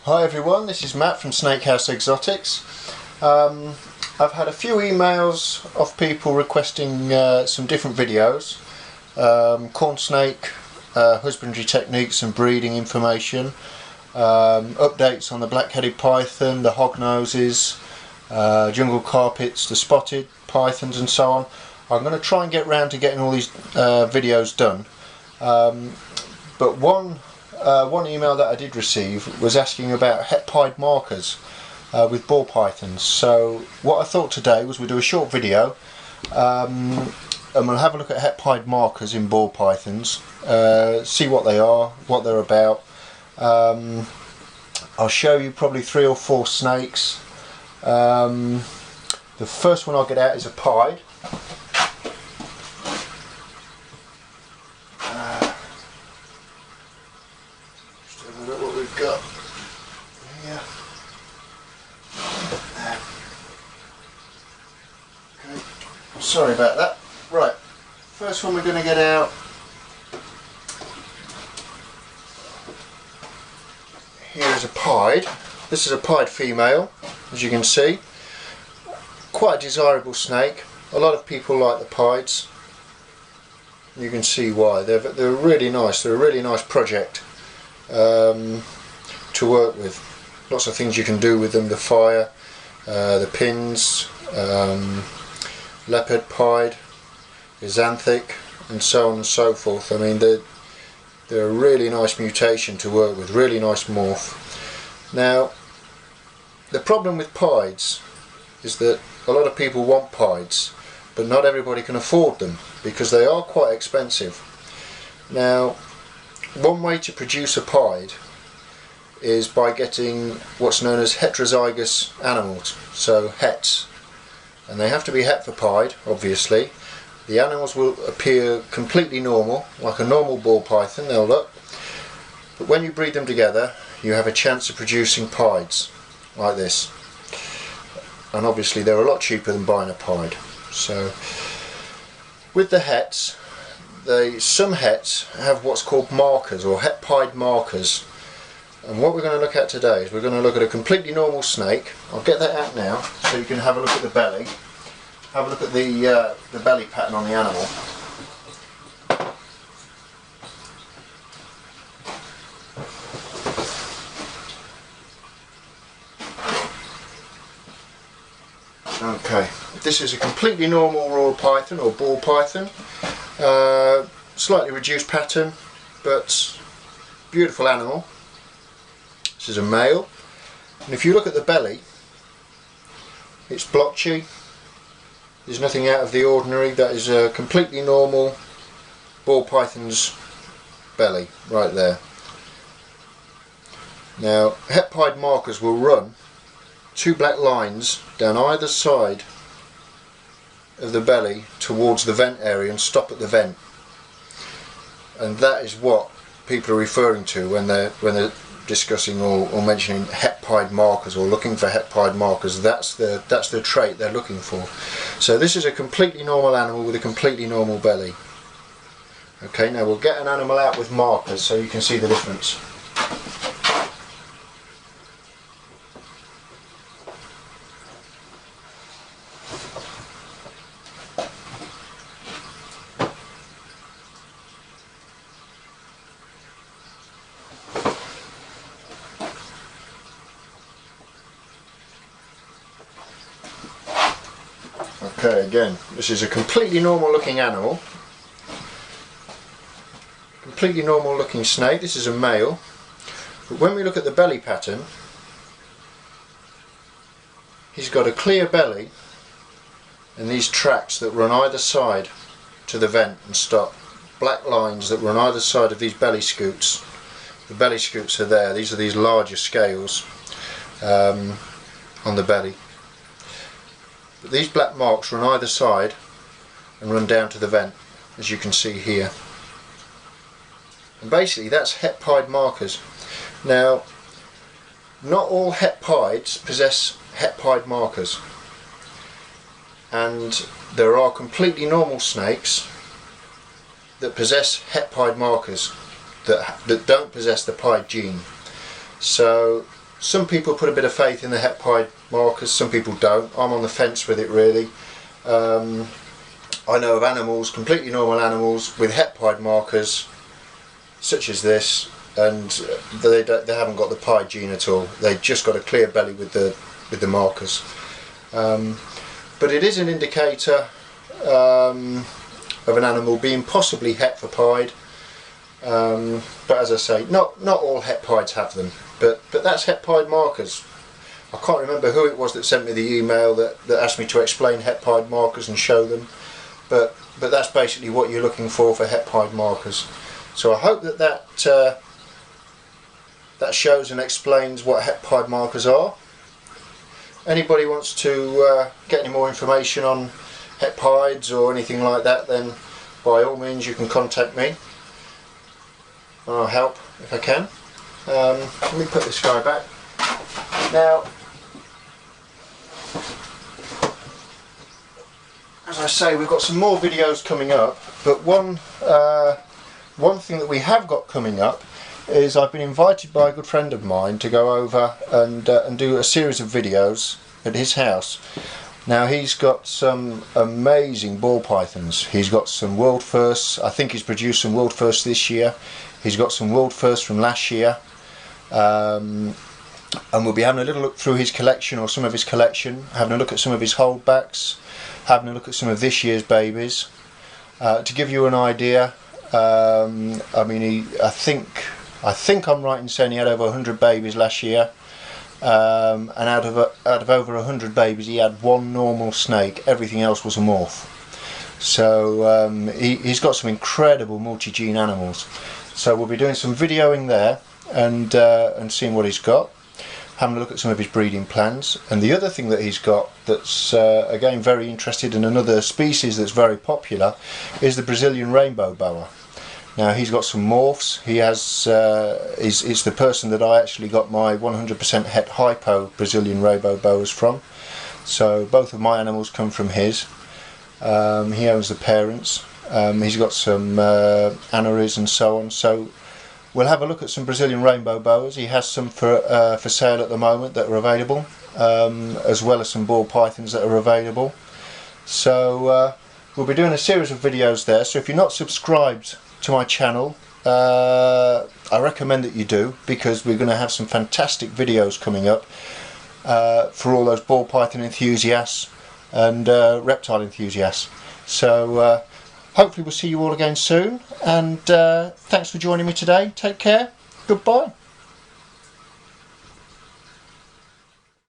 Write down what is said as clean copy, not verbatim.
Hi everyone, this is Matt from Snakehouse Exotics. I've had a few emails of people requesting some different videos. Corn snake, husbandry techniques and breeding information, updates on the black-headed python, the hognoses, jungle carpets, the spotted pythons and so on. I'm going to try and get round to getting all these videos done. But one email that I did receive was asking about het pied markers with ball pythons. So what I thought today was we'll do a short video and we'll have a look at het pied markers in ball pythons, see what they are, what they're about. I'll show you probably 3 or 4 snakes. The first one I'll get out is a pied. Look what we've got here. Okay. Sorry about that. Right, first one we're going to get out here is a pied. This is a pied female, as you can see. Quite a desirable snake. A lot of people like the pieds. You can see why. They're really nice. They're a really nice project to work with. Lots of things you can do with them. The fire, the pins, leopard pied, xanthic, and so on and so forth. I mean, they're a really nice mutation to work with. Really nice morph. Now, the problem with pieds is that a lot of people want pieds, but not everybody can afford them because they are quite expensive. Now, one way to produce a pied is by getting what's known as heterozygous animals, so hets, and they have to be het for pied, obviously. The animals will appear completely normal, like a normal ball python they'll look, but when you breed them together you have a chance of producing pieds like this, and obviously they're a lot cheaper than buying a pied. So with the hets, some hets have what's called markers, or het pied markers, and what we're going to look at today is we're going to look at a completely normal snake. I'll get that out now so you can have a look at the belly, have a look at the belly pattern on the animal. Okay, this is a completely normal royal python or ball python. Slightly reduced pattern, but beautiful animal. This is a male, and if you look at the belly, it's blotchy. There's nothing out of the ordinary. That is a completely normal ball python's belly right there. Now, het pied markers will run 2 black lines down either side of the belly towards the vent area and stop at the vent, and that is what people are referring to when they're discussing or mentioning het pied markers or looking for het pied markers. That's the trait they're looking for. So this is a completely normal animal with a completely normal belly. Okay, now we'll get an animal out with markers so you can see the difference. Okay, again, this is a completely normal looking animal, completely normal looking snake. This is a male, but when we look at the belly pattern, he's got a clear belly and these tracks that run either side to the vent and stop. Black lines that run either side of these belly scoots. The belly scoots are there. These are these larger scales on the belly. But these black marks run either side and run down to the vent, as you can see here. And basically that's het pied markers. Now, not all het pieds possess het pied markers, and there are completely normal snakes that possess het pied markers that don't possess the pied gene. So some people put a bit of faith in the het pied markers, some people don't. I'm on the fence with it really. I know of animals, completely normal animals, with het pied markers such as this, and they haven't got the pied gene at all. They've just got a clear belly with the markers. But it is an indicator of an animal being possibly het for pied. But as I say, not all het pieds have them, but that's het pied markers. I can't remember who it was that sent me the email that asked me to explain het pied markers and show them, but that's basically what you're looking for het pied markers. So I hope that shows and explains what het pied markers are. Anybody wants to get any more information on het pieds or anything like that, then by all means you can contact me. I'll help if I can. Let me put this guy back. Now, as I say, we've got some more videos coming up, but one thing that we have got coming up is I've been invited by a good friend of mine to go over and do a series of videos at his house. Now, he's got some amazing ball pythons. He's got some world firsts. I think he's produced some world firsts this year. He's got some world firsts from last year, and we'll be having a little look through his collection, or some of his collection, having a look at some of his holdbacks, having a look at some of this year's babies, to give you an idea. I mean, I think I'm right in saying he had over 100 babies last year, and out of over 100 babies he had one normal snake. Everything else was a morph. So he's got some incredible multi-gene animals. So we'll be doing some videoing there and seeing what he's got, having a look at some of his breeding plans. And the other thing that he's got that's again very interested in another species that's very popular is the Brazilian rainbow boa. Now, he's got some morphs. He has it's the person that I actually got my 100% het hypo Brazilian rainbow boas from. So both of my animals come from his. He owns the parents. He's got some aneries and so on. So we'll have a look at some Brazilian rainbow boas. He has some for sale at the moment that are available, as well as some ball pythons that are available. So we'll be doing a series of videos there. So if you're not subscribed to my channel, I recommend that you do, because we're going to have some fantastic videos coming up for all those ball python enthusiasts and reptile enthusiasts. So hopefully we'll see you all again soon, and thanks for joining me today. Take care. Goodbye.